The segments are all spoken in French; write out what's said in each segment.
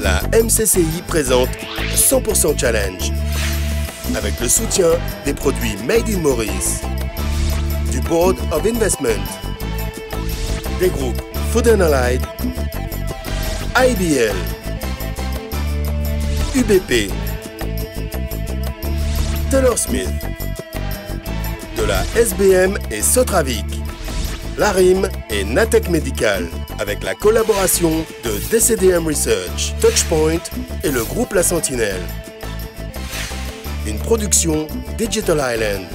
La MCCI présente 100% Challenge avec le soutien des produits Made in Maurice, du Board of Investment, des groupes Food & Allied, IBL, UBP, Taylor Smith, de la SBM et Sotravic, Larim et Natech Medical, avec la collaboration de DCDM Research, Touchpoint et le groupe La Sentinelle. Une production Digital Island.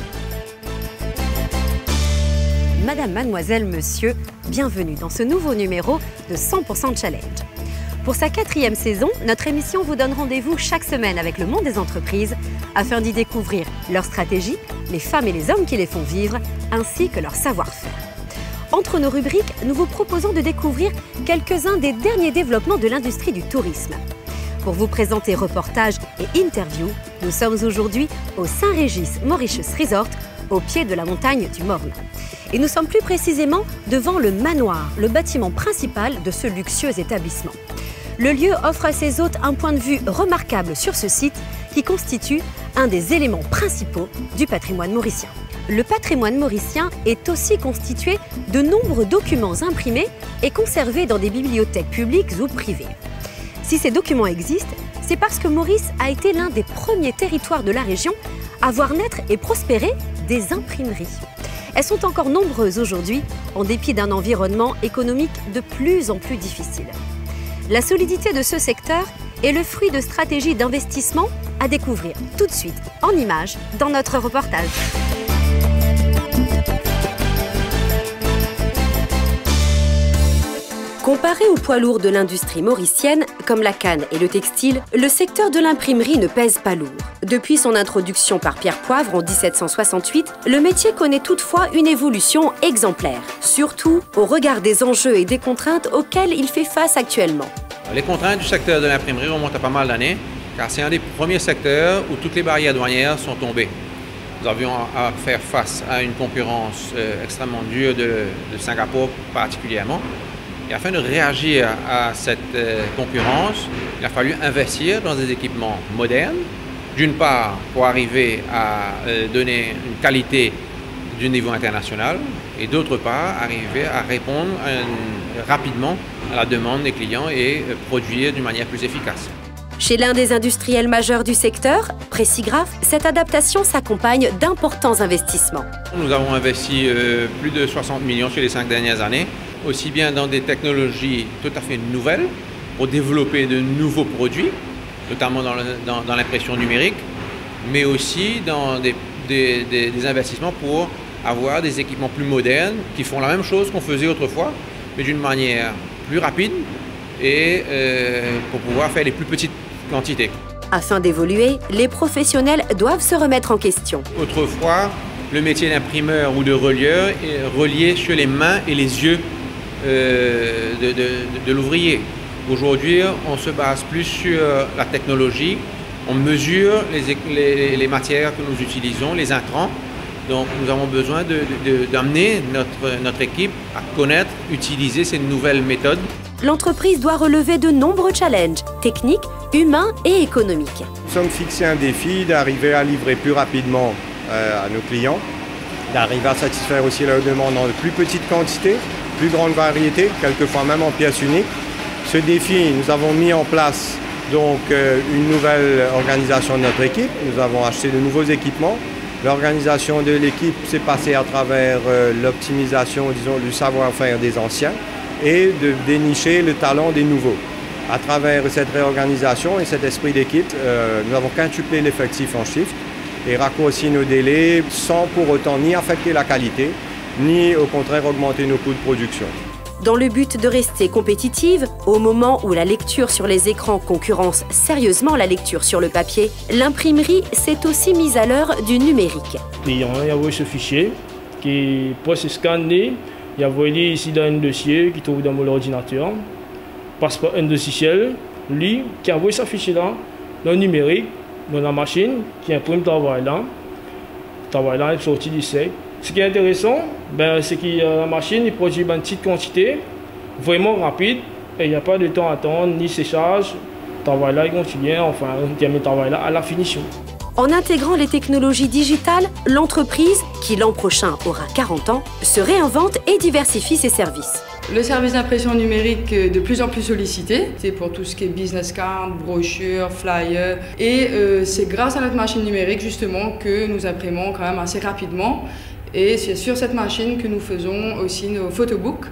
Madame, mademoiselle, monsieur, bienvenue dans ce nouveau numéro de 100% Challenge. Pour sa 4e saison, notre émission vous donne rendez-vous chaque semaine avec le monde des entreprises afin d'y découvrir leurs stratégies, les femmes et les hommes qui les font vivre, ainsi que leur savoir-faire. Entre nos rubriques, nous vous proposons de découvrir quelques-uns des derniers développements de l'industrie du tourisme. Pour vous présenter reportages et interviews, nous sommes aujourd'hui au Saint-Régis Mauritius Resort, au pied de la montagne du Morne. Et nous sommes plus précisément devant le manoir, le bâtiment principal de ce luxueux établissement. Le lieu offre à ses hôtes un point de vue remarquable sur ce site qui constitue un des éléments principaux du patrimoine mauricien. Le patrimoine mauricien est aussi constitué de nombreux documents imprimés et conservés dans des bibliothèques publiques ou privées. Si ces documents existent, c'est parce que Maurice a été l'un des premiers territoires de la région à voir naître et prospérer des imprimeries. Elles sont encore nombreuses aujourd'hui, en dépit d'un environnement économique de plus en plus difficile. La solidité de ce secteur est le fruit de stratégies d'investissement à découvrir tout de suite en images dans notre reportage. Comparé aux poids lourds de l'industrie mauricienne, comme la canne et le textile, le secteur de l'imprimerie ne pèse pas lourd. Depuis son introduction par Pierre Poivre en 1768, le métier connaît toutefois une évolution exemplaire, surtout au regard des enjeux et des contraintes auxquelles il fait face actuellement. Les contraintes du secteur de l'imprimerie remontent à pas mal d'années, car c'est un des premiers secteurs où toutes les barrières douanières sont tombées. Nous avions à faire face à une concurrence extrêmement dure de Singapour particulièrement. Et afin de réagir à cette concurrence, il a fallu investir dans des équipements modernes, d'une part pour arriver à donner une qualité du niveau international, et d'autre part arriver à répondre rapidement à la demande des clients et produire d'une manière plus efficace. Chez l'un des industriels majeurs du secteur, Précigraphe, cette adaptation s'accompagne d'importants investissements. Nous avons investi plus de 60 millions sur les 5 dernières années, aussi bien dans des technologies tout à fait nouvelles pour développer de nouveaux produits, notamment dans l'impression numérique, mais aussi dans des investissements pour avoir des équipements plus modernes qui font la même chose qu'on faisait autrefois, mais d'une manière plus rapide et pour pouvoir faire les plus petites quantités. Afin d'évoluer, les professionnels doivent se remettre en question. Autrefois, le métier d'imprimeur ou de relieur est relié sur les mains et les yeux de l'ouvrier. Aujourd'hui, on se base plus sur la technologie, on mesure les matières que nous utilisons, les intrants. Donc nous avons besoin d'amener notre équipe à connaître, utiliser ces nouvelles méthodes. L'entreprise doit relever de nombreux challenges techniques, humains et économiques. Nous sommes fixés un défi d'arriver à livrer plus rapidement à nos clients, d'arriver à satisfaire aussi leurs demandes en de plus petites quantités, plus grande variété, quelquefois même en pièces uniques. Ce défi, nous avons mis en place donc une nouvelle organisation de notre équipe. Nous avons acheté de nouveaux équipements. L'organisation de l'équipe s'est passée à travers l'optimisation, disons, du savoir-faire des anciens et de dénicher le talent des nouveaux. À travers cette réorganisation et cet esprit d'équipe, nous avons quintuplé l'effectif en shift et raccourci nos délais sans pour autant ni affecter la qualité, ni au contraire augmenter nos coûts de production. Dans le but de rester compétitive, au moment où la lecture sur les écrans concurrence sérieusement la lecture sur le papier, l'imprimerie s'est aussi mise à l'heure du numérique. Il y a ce fichier qui peut se scanner, il y a envoyé ici dans un dossier qui trouve dans mon ordinateur, passe par un logiciel, lui qui envoie ce fichier-là dans le numérique, dans la machine, qui imprime le travail-là est sorti du sec. Ce qui est intéressant, c'est que la machine produit une petite quantité, vraiment rapide, et il n'y a pas de temps à attendre, ni séchage, le travail-là, il continue, enfin, on termine le travail-là à la finition. En intégrant les technologies digitales, l'entreprise, qui l'an prochain aura 40 ans, se réinvente et diversifie ses services. Le service d'impression numérique est de plus en plus sollicité. C'est pour tout ce qui est business card, brochures, flyers. Et c'est grâce à notre machine numérique justement que nous imprimons quand même assez rapidement. Et c'est sur cette machine que nous faisons aussi nos photobooks.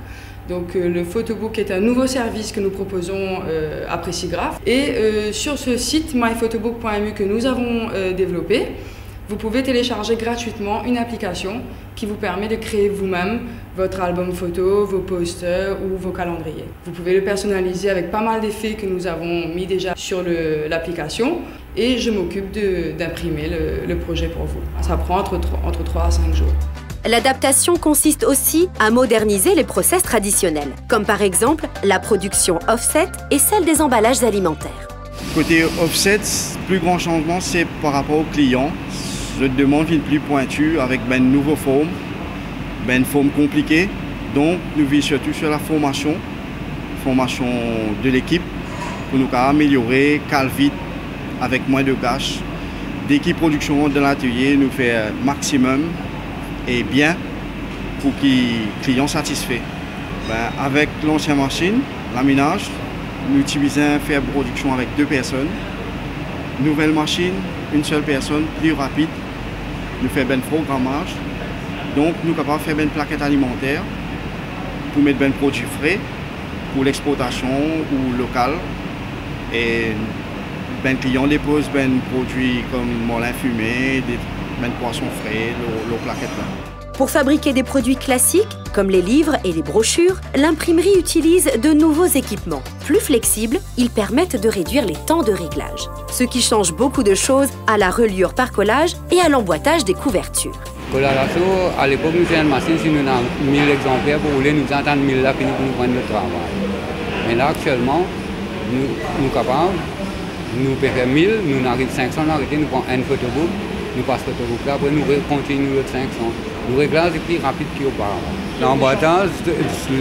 Donc le photobook est un nouveau service que nous proposons à Précigraphe. Et sur ce site myphotobook.mu que nous avons développé, vous pouvez télécharger gratuitement une application qui vous permet de créer vous-même votre album photo, vos posters ou vos calendriers. Vous pouvez le personnaliser avec pas mal d'effets que nous avons mis déjà sur l'application et je m'occupe d'imprimer le projet pour vous. Ça prend entre 3 à 5 jours. L'adaptation consiste aussi à moderniser les process traditionnels, comme par exemple la production offset et celle des emballages alimentaires. Côté offset, le plus grand changement, c'est par rapport aux clients. Je demande une plus pointue avec une nouvelle forme compliquée. Donc, nous visons surtout sur la formation de l'équipe pour nous améliorer, caler vite, avec moins de gâches. L'équipe production de l'atelier nous fait maximum et bien pour que les clients satisfaits. Avec l'ancienne machine, laminage, nous utilisons faire production avec 2 personnes. Nouvelle machine, une seule personne, plus rapide. Nous faisons un programmage. Donc, nous sommes capables de faire une plaquette alimentaire pour mettre un produit frais pour l'exportation ou local. Et les clients déposent un produit comme molin fumé, des poissons frais, le plaquette là. Pour fabriquer des produits classiques, comme les livres et les brochures, l'imprimerie utilise de nouveaux équipements. Plus flexibles, ils permettent de réduire les temps de réglage, ce qui change beaucoup de choses à la reliure par collage et à l'emboîtage des couvertures. Colorazo, à l'époque, nous avons une machine, si nous avons 1000 exemplaires, pour rouler, nous entendons 1000 là, puis nous prenons le travail. Mais là, actuellement, nous sommes capables, nous pouvons faire 1000, nous arrivons 500, nous arrêtons, nous prenons un photobook, nous passons le photobook là, après nous continuons le 500. Le réglage est plus rapide qu'auparavant. L'emboîtage,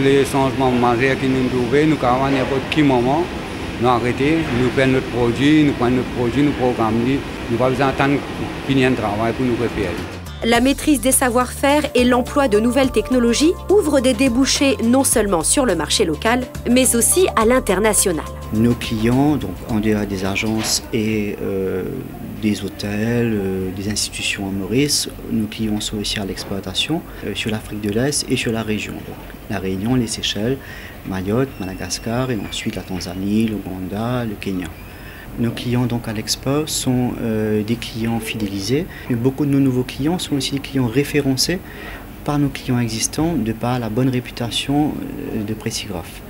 les changements majeurs que nous trouvons, nous avons à n'importe quel moment, nous arrêtons, nous prenons notre produit, nous programmons, nous n'avons pas besoin d'attendre finir le travail pour nous préparer. La maîtrise des savoir-faire et l'emploi de nouvelles technologies ouvrent des débouchés non seulement sur le marché local, mais aussi à l'international. Nos clients, donc en dehors des agences et des hôtels, des institutions à Maurice, nos clients sont aussi à l'exploitation sur l'Afrique de l'Est et sur la région. Donc, la Réunion, les Seychelles, Mayotte, Madagascar et ensuite la Tanzanie, l'Ouganda, le Kenya. Nos clients donc à l'expo sont des clients fidélisés, mais beaucoup de nos nouveaux clients sont aussi des clients référencés par nos clients existants de par la bonne réputation de Précigraphe.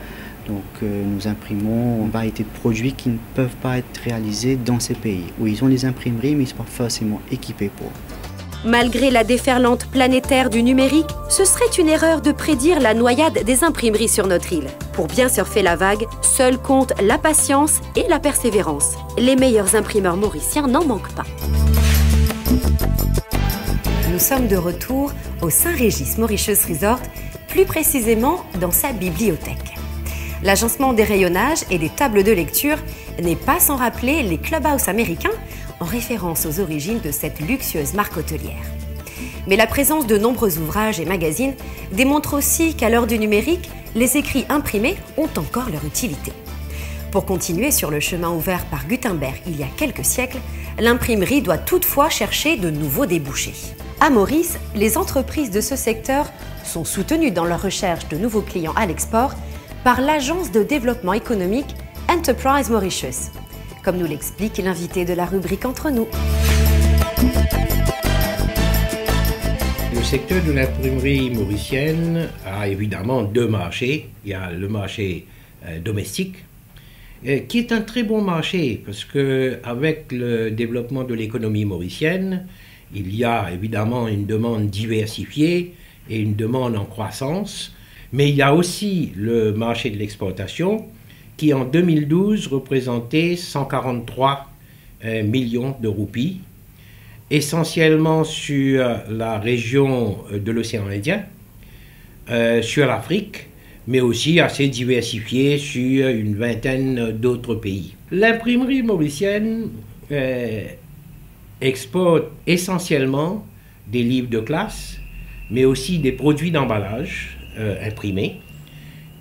Donc nous imprimons une variété de produits qui ne peuvent pas être réalisés dans ces pays, où ils ont les imprimeries mais ils ne sont pas forcément équipés pour. Malgré la déferlante planétaire du numérique, ce serait une erreur de prédire la noyade des imprimeries sur notre île. Pour bien surfer la vague, seul compte la patience et la persévérance. Les meilleurs imprimeurs mauriciens n'en manquent pas. Nous sommes de retour au Saint-Régis Mauritius Resort, plus précisément dans sa bibliothèque. L'agencement des rayonnages et des tables de lecture n'est pas sans rappeler les clubhouses américains, en référence aux origines de cette luxueuse marque hôtelière. Mais la présence de nombreux ouvrages et magazines démontre aussi qu'à l'heure du numérique, les écrits imprimés ont encore leur utilité. Pour continuer sur le chemin ouvert par Gutenberg il y a quelques siècles, l'imprimerie doit toutefois chercher de nouveaux débouchés. À Maurice, les entreprises de ce secteur sont soutenues dans leur recherche de nouveaux clients à l'export par l'agence de développement économique Enterprise Mauritius, comme nous l'explique l'invité de la rubrique Entre nous. Le secteur de l'imprimerie mauricienne a évidemment 2 marchés. Il y a le marché domestique, qui est un très bon marché, parce qu'avec le développement de l'économie mauricienne, il y a évidemment une demande diversifiée et une demande en croissance, mais il y a aussi le marché de l'exportation, qui en 2012 représentait 143 millions de roupies, essentiellement sur la région de l'océan Indien, sur l'Afrique, mais aussi assez diversifiée sur une vingtaine d'autres pays. L'imprimerie mauricienne exporte essentiellement des livres de classe, mais aussi des produits d'emballage imprimés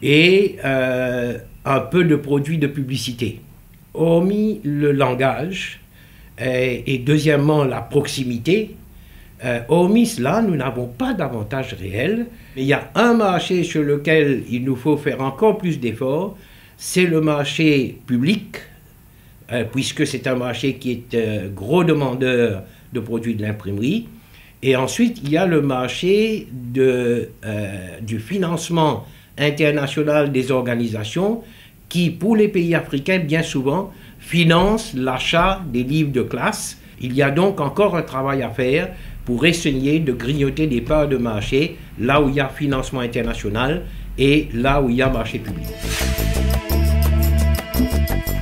et un peu de produits de publicité. Hormis le langage et deuxièmement la proximité, hormis cela, nous n'avons pas d'avantage réel. Mais il y a un marché sur lequel il nous faut faire encore plus d'efforts, c'est le marché public, puisque c'est un marché qui est gros demandeur de produits de l'imprimerie. Et ensuite, il y a le marché du financement international des organisations qui, pour les pays africains, bien souvent, financent l'achat des livres de classe. Il y a donc encore un travail à faire pour essayer de grignoter des parts de marché là où il y a financement international et là où il y a marché public.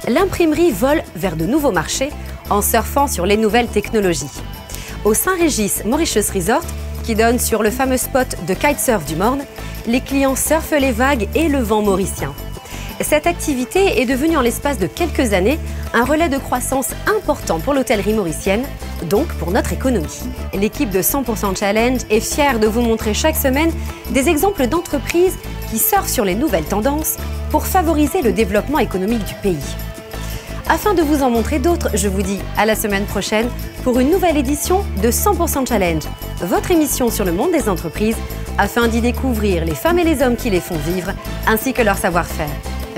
L'imprimerie vole vers de nouveaux marchés en surfant sur les nouvelles technologies. Au Saint-Régis Mauritius Resort, qui donne sur le fameux spot de kitesurf du Morne, les clients surfent les vagues et le vent mauricien. Cette activité est devenue en l'espace de quelques années un relais de croissance important pour l'hôtellerie mauricienne, donc pour notre économie. L'équipe de 100% Challenge est fière de vous montrer chaque semaine des exemples d'entreprises qui surfent sur les nouvelles tendances pour favoriser le développement économique du pays. Afin de vous en montrer d'autres, je vous dis à la semaine prochaine pour une nouvelle édition de 100% Challenge, votre émission sur le monde des entreprises, afin d'y découvrir les femmes et les hommes qui les font vivre, ainsi que leur savoir-faire.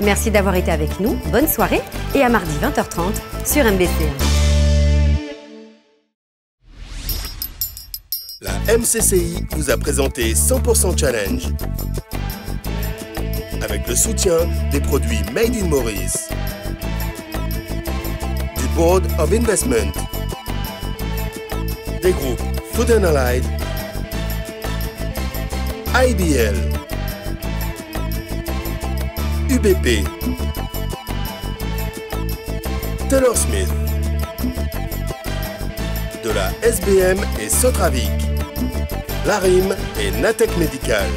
Merci d'avoir été avec nous, bonne soirée et à mardi 20h30 sur MBC1. La MCCI vous a présenté 100% Challenge avec le soutien des produits Made in Maurice, du Board of Investment, des groupes Food & Allied, IBL, UBP, Taylor Smith, de la SBM et Sotravic, Larim et Natech Medical.